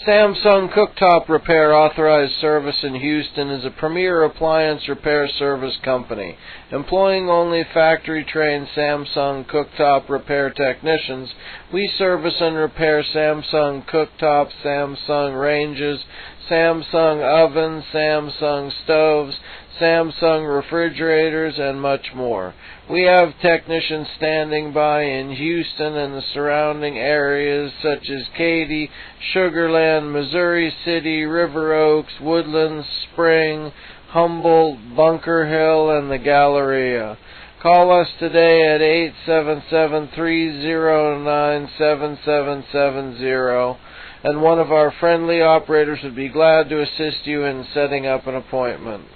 Samsung Cooktop Repair Authorized Service in Houston is a premier appliance repair service company, employing only factory-trained Samsung Cooktop repair technicians. We service and repair Samsung cooktops, Samsung ranges, Samsung ovens, Samsung stoves, Samsung refrigerators, and much more. We have technicians standing by in Houston and the surrounding areas such as Katy, Sugar Land, Missouri City, River Oaks, Woodlands, Spring, Humboldt, Bunker Hill, and the Galleria. Call us today at 877-309-7770, and one of our friendly operators would be glad to assist you in setting up an appointment.